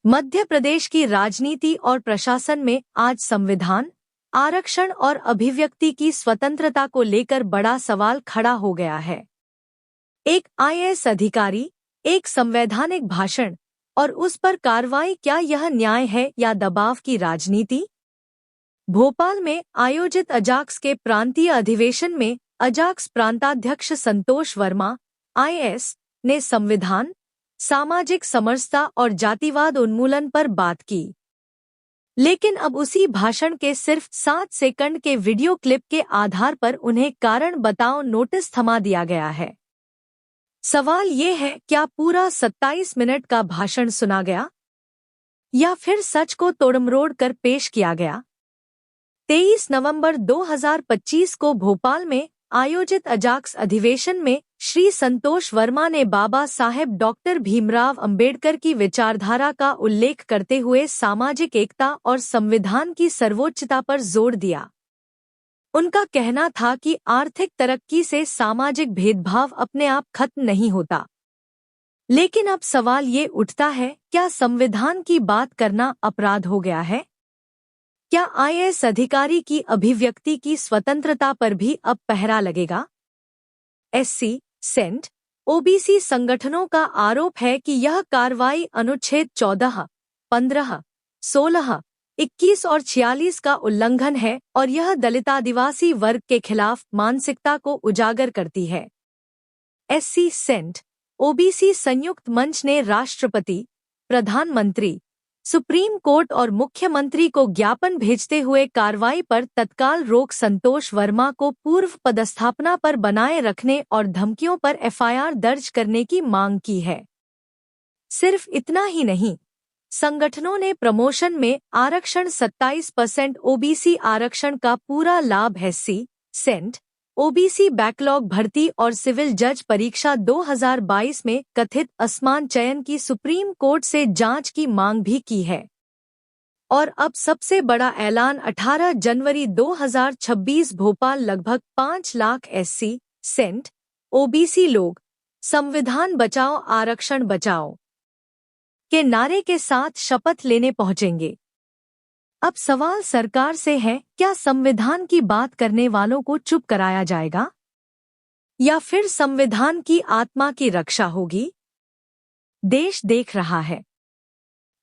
मध्य प्रदेश की राजनीति और प्रशासन में आज संविधान, आरक्षण और अभिव्यक्ति की स्वतंत्रता को लेकर बड़ा सवाल खड़ा हो गया है। एक आईएएस अधिकारी, एक संवैधानिक भाषण और उस पर कार्रवाई, क्या यह न्याय है या दबाव की राजनीति? भोपाल में आयोजित अजाक्स के प्रांतीय अधिवेशन में अजाक्स प्रांताध्यक्ष संतोष वर्मा, आईएएस, ने संविधान, सामाजिक समरसता और जातिवाद उन्मूलन पर बात की। लेकिन अब उसी भाषण के सिर्फ 7 सेकंड के वीडियो क्लिप के आधार पर उन्हें कारण बताओ नोटिस थमा दिया गया है। सवाल ये है, क्या पूरा 27 मिनट का भाषण सुना गया या फिर सच को तोड़मरोड़ कर पेश किया गया? 23 नवंबर 2025 को भोपाल में आयोजित अजाक्स अधिवेशन में श्री संतोष वर्मा ने बाबा साहेब डॉक्टर भीमराव अंबेडकर की विचारधारा का उल्लेख करते हुए सामाजिक एकता और संविधान की सर्वोच्चता पर जोर दिया। उनका कहना था कि आर्थिक तरक्की से सामाजिक भेदभाव अपने आप खत्म नहीं होता। लेकिन अब सवाल ये उठता है, क्या संविधान की बात करना अपराध हो गया है? क्या आईएएस अधिकारी की अभिव्यक्ति की स्वतंत्रता पर भी अब पहरा लगेगा? एससी, सेंट, ओबीसी संगठनों का आरोप है कि यह कार्रवाई अनुच्छेद 14, 15, 16, 21 और 46 का उल्लंघन है और यह दलित आदिवासी वर्ग के खिलाफ मानसिकता को उजागर करती है। एससी, सेंट, ओबीसी संयुक्त मंच ने राष्ट्रपति, प्रधानमंत्री, सुप्रीम कोर्ट और मुख्यमंत्री को ज्ञापन भेजते हुए कार्रवाई पर तत्काल रोक, संतोष वर्मा को पूर्व पदस्थापना पर बनाए रखने और धमकियों पर एफआईआर दर्ज करने की मांग की है। सिर्फ इतना ही नहीं, संगठनों ने प्रमोशन में आरक्षण, 27% ओबीसी आरक्षण का पूरा लाभ, एससी, सेंट, ओबीसी बैकलॉग भर्ती और सिविल जज परीक्षा 2022 में कथित असमान चयन की सुप्रीम कोर्ट से जांच की मांग भी की है। और अब सबसे बड़ा ऐलान, 18 जनवरी 2026 भोपाल, लगभग 5 लाख एससी, सेंट, ओबीसी लोग संविधान बचाओ आरक्षण बचाओ के नारे के साथ शपथ लेने पहुंचेंगे। अब सवाल सरकार से है, क्या संविधान की बात करने वालों को चुप कराया जाएगा या फिर संविधान की आत्मा की रक्षा होगी? देश देख रहा है।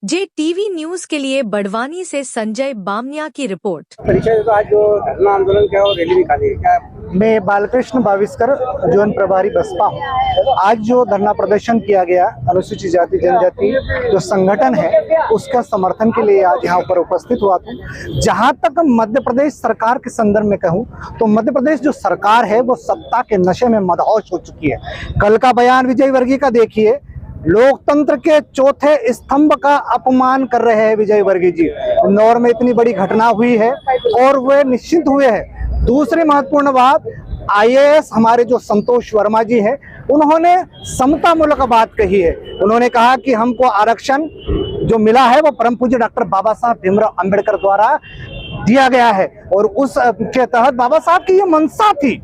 जे टीवी न्यूज के लिए बड़वानी से संजय बामनिया की रिपोर्ट। परिचय तो आज जो धरना आंदोलन क्या और रैली निकाली है, क्या? मैं बालकृष्ण बाविस्कर, जोन प्रभारी बसपा हूँ। आज जो धरना प्रदर्शन किया गया, अनुसूचित जाति जनजाति जो संगठन है उसका समर्थन के लिए आज यहाँ पर उपस्थित हुआ था। जहाँ तक मध्य प्रदेश सरकार के संदर्भ में कहूँ तो मध्य प्रदेश जो सरकार है वो सत्ता के नशे में मदहोश हो चुकी है। कल का बयान विजय वर्गीय का देखिए, लोकतंत्र के चौथे स्तंभ का अपमान कर रहे हैं विजय वर्गीय जी। इंदौर में इतनी बड़ी घटना हुई है और वे निश्चिंत हुए हैं। दूसरी महत्वपूर्ण बात, आईएएस हमारे जो संतोष वर्मा जी हैं, उन्होंने समतामूलक बात कही है। उन्होंने कहा कि हमको आरक्षण जो मिला है वो परम पूज्य डॉक्टर बाबा साहब भीमराव अंबेडकर द्वारा दिया गया है और उस के तहत बाबा साहब की ये मंशा थी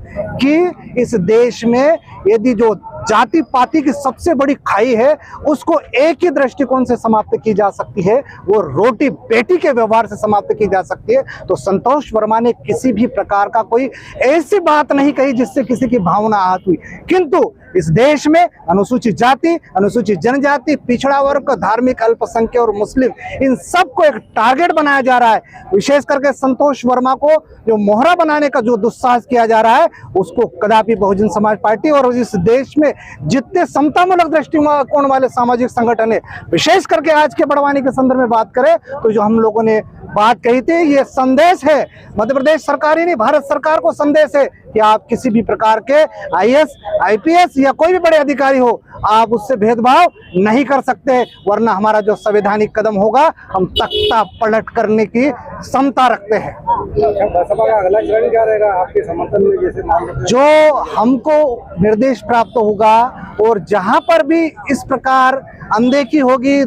कि इस देश में यदि जो जाति पाति की सबसे बड़ी खाई है उसको एक ही दृष्टिकोण से समाप्त की जा सकती है, वो रोटी बेटी के व्यवहार से समाप्त की जा सकती है। तो संतोष वर्मा ने किसी भी प्रकार का कोई ऐसी बात नहीं कही जिससे किसी की भावना आहत हुई। किंतु इस देश में अनुसूचित जाति, अनुसूचित जनजाति, पिछड़ा वर्ग, धार्मिक अल्पसंख्यक और मुस्लिम, इन सबको एक टारगेट बनाया जा रहा है। विशेष करके संतोष वर्मा को जो मोहरा बनाने का जो दुस्साहस किया जा रहा है उसको कदापि बहुजन समाज पार्टी और इस देश में जितने समतामूलक दृष्टिकोण वाले सामाजिक संगठन है, विशेष करके आज के बड़वानी के संदर्भ में बात करें तो जो हम लोगों ने बात कही थी, ये संदेश है मध्य प्रदेश सरकार ही नहीं, भारत सरकार को संदेश है कि आप किसी भी प्रकार के आईएएस, आईपीएस या कोई भी बड़े अधिकारी हो, आप उससे भेदभाव नहीं कर सकते, वरना हमारा जो संवैधानिक कदम होगा हम तख्ता पलट करने की क्षमता रखते हैं। बसपा का अगला चरण क्या रहेगा आपके समर्थन में? जैसे जो हमको निर्देश प्राप्त होगा और जहां पर भी इस प्रकार अनदेखी होगी,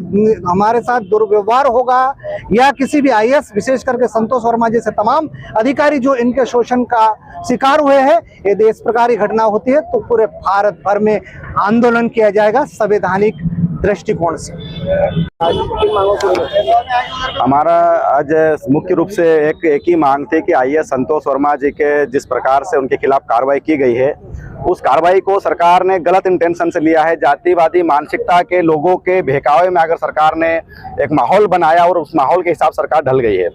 हमारे साथ दुर्व्यवहार होगा या किसी भी आईएएस, विशेष करके संतोष वर्मा जैसे तमाम अधिकारी जो इनके शोषण का शिकार हुए हैं, यदि इस प्रकार की घटना होती है तो पूरे भारत भर में आंदोलन किया जाएगा संवैधानिक दृष्टिकोण से। हमारा आज मुख्य रूप से एक ही मांग थी कि आईएएस संतोष वर्मा जी के जिस प्रकार से उनके खिलाफ कार्रवाई की गई है, उस कार्रवाई को सरकार ने गलत इंटेंशन से लिया है। जातिवादी मानसिकता के लोगों के बहकावे में अगर सरकार ने एक माहौल बनाया और उस माहौल के हिसाब सरकार ढल गई है।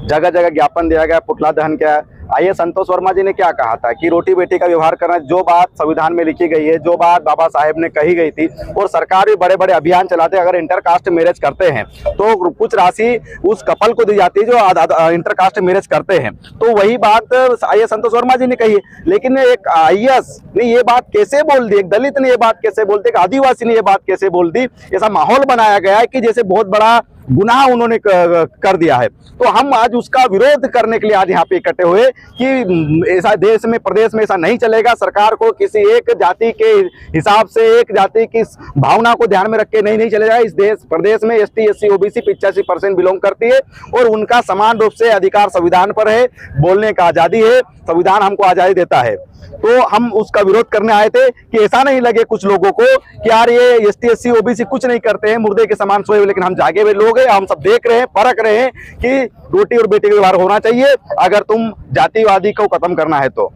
जगह जगह ज्ञापन दिया गया, पुतला दहन किया। आईएएस संतोष वर्मा जी ने क्या कहा था कि रोटी बेटी का व्यवहार करना, जो बात संविधान में लिखी गई है, जो बात बाबा साहेब ने कही गई थी, और सरकार भी बड़े बड़े अभियान चलाते हैं। अगर इंटरकास्ट मैरिज करते हैं तो कुछ राशि उस कपल को दी जाती है जो इंटरकास्ट मैरिज करते हैं, तो वही बात आईएएस संतोष वर्मा जी ने कही है। लेकिन एक आईएएस ने ये बात कैसे बोल दी, एक दलित ने ये बात कैसे बोल दी, एक आदिवासी ने ये बात कैसे बोल दी, ऐसा माहौल बनाया गया है कि जैसे बहुत बड़ा गुनाह उन्होंने कर दिया है। तो हम आज उसका विरोध करने के लिए आज यहाँ पे इकट्ठे हुए कि ऐसा देश में, प्रदेश में ऐसा नहीं चलेगा। सरकार को किसी एक जाति के हिसाब से, एक जाति की भावना को ध्यान में रख के नहीं चलेगा। इस देश प्रदेश में एसटी, एससी, ओबीसी 85% बिलोंग करती है और उनका समान रूप से अधिकार संविधान पर है, बोलने का आजादी है, संविधान हमको आजादी देता है। तो हम उसका विरोध करने आए थे कि ऐसा नहीं लगे कुछ लोगों को कि यार ये एसटी, एससी, ओबीसी कुछ नहीं करते हैं, मुर्दे के समान सोए हुए। लेकिन हम जागे हुए लोग हैं, हम सब देख रहे हैं, परख रहे हैं कि रोटी और बेटी का व्यवहार होना चाहिए अगर तुम जातिवादी को खत्म करना है तो।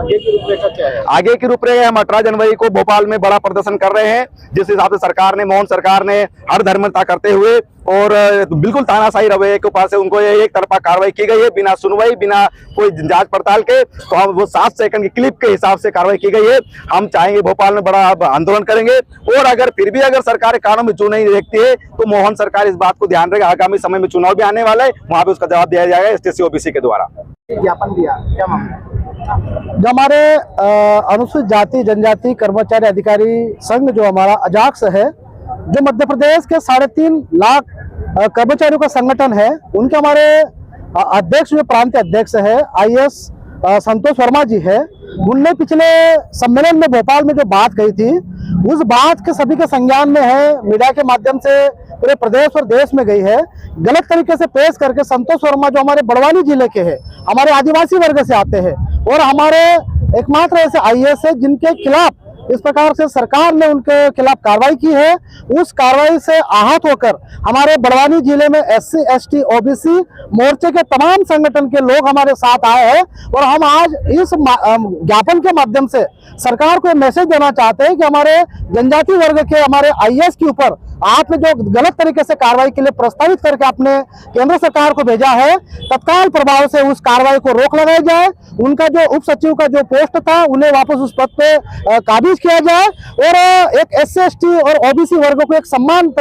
आगे की रूपरेखा क्या है? आगे की रूपरेखा हम 18 जनवरी को भोपाल में बड़ा प्रदर्शन कर रहे हैं, जिस हिसाब से सरकार ने, मोहन सरकार ने हर धर्मता करते हुए और बिल्कुल तानाशाही रवैये के ऊपर से उनको एक तरफा कार्रवाई की गई है, बिना सुनवाई, बिना कोई जांच पड़ताल के। तो हम वो 7 सेकंड की क्लिप के हिसाब से कार्रवाई की गई है। हम चाहेंगे भोपाल में बड़ा आंदोलन करेंगे और अगर फिर भी अगर सरकार कानून में चुनाव नहीं देखती है तो मोहन सरकार इस बात को ध्यान रखेगा। आगामी समय में चुनाव भी आने वाला है, वहां पे उसका जवाब दिया जाएगा एसटी, ओबीसी के द्वारा। ज्ञापन दिया, क्या मामला? जो हमारे अनुसूचित जाति जनजाति कर्मचारी अधिकारी संघ, जो हमारा अजाक्स है, जो मध्य प्रदेश के 3.5 लाख कर्मचारियों का संगठन है, उनके हमारे अध्यक्ष, जो प्रांतीय अध्यक्ष है आईएएस संतोष वर्मा जी है, उनने पिछले सम्मेलन में भोपाल में जो बात कही थी, उस बात के सभी के संज्ञान में है, मीडिया के माध्यम से पूरे प्रदेश और देश में गई है। गलत तरीके से पेश करके संतोष वर्मा, जो हमारे बड़वानी जिले के हैं, हमारे आदिवासी वर्ग से आते हैं और हमारे एकमात्र ऐसे आईएएस है जिनके खिलाफ इस प्रकार से सरकार ने उनके खिलाफ कार्रवाई की है। उस कार्रवाई से आहत होकर हमारे बड़वानी जिले में एससी, एसटी, ओबीसी मोर्चे के तमाम संगठन के लोग हमारे साथ आए हैं और हम आज इस ज्ञापन के माध्यम से सरकार को मैसेज देना चाहते हैं कि हमारे जनजाति वर्ग के हमारे आईएएस के ऊपर आपने जो गलत तरीके से कार्रवाई के लिए प्रस्तावित करके आपने केंद्र सरकार को भेजा है, तत्काल प्रभाव से उस कार्रवाई को रोक लगाया जाए। उनका जो उप सचिव का जो पोस्ट था, उन्हें वापस उस पद पे काबिज किया जाए और एक एससी, एसटी और ओबीसी वर्गों को एक सम्मान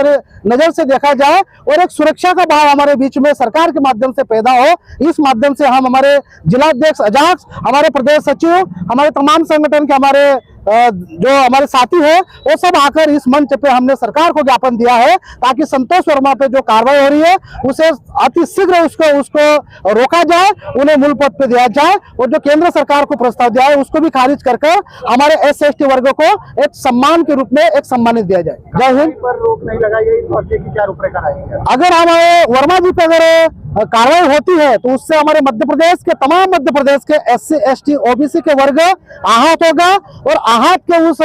नजर से देखा जाए और एक सुरक्षा का भाव हमारे बीच में सरकार के माध्यम से पैदा हो। इस माध्यम से हम हमारे जिलाध्यक्ष अजाक्स, हमारे प्रदेश सचिव, हमारे तमाम संगठन के हमारे जो हमारे साथी है, वो सब आकर इस मंच पे हमने सरकार को ज्ञापन दिया है ताकि संतोष वर्मा पे जो कार्रवाई हो रही है उसे अति शीघ्र उसको रोका जाए, उन्हें मूल पद पे दिया जाए और जो केंद्र सरकार को प्रस्ताव दिया है उसको भी खारिज करके हमारे एससी, एसटी वर्गों को एक सम्मान के रूप में एक सम्मानित दिया जाए। जय हिंद। पर रोक नहीं लगाई गई तो आगे की क्या रूपरेखा रहेगी? अगर हमारे वर्मा जी पे अगर कार्रवाई होती है तो उससे हमारे मध्य प्रदेश के, तमाम मध्य प्रदेश के एससी, एसटी, ओबीसी के वर्ग आहत होगा और आहत के उस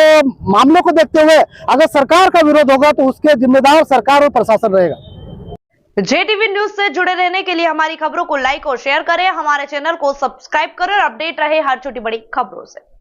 मामलों को देखते हुए अगर सरकार का विरोध होगा तो उसके जिम्मेदार सरकार और प्रशासन रहेगा। जेटीवी न्यूज से जुड़े रहने के लिए हमारी खबरों को लाइक और शेयर करें, हमारे चैनल को सब्सक्राइब करें और अपडेट रहे हर छोटी बड़ी खबरों से।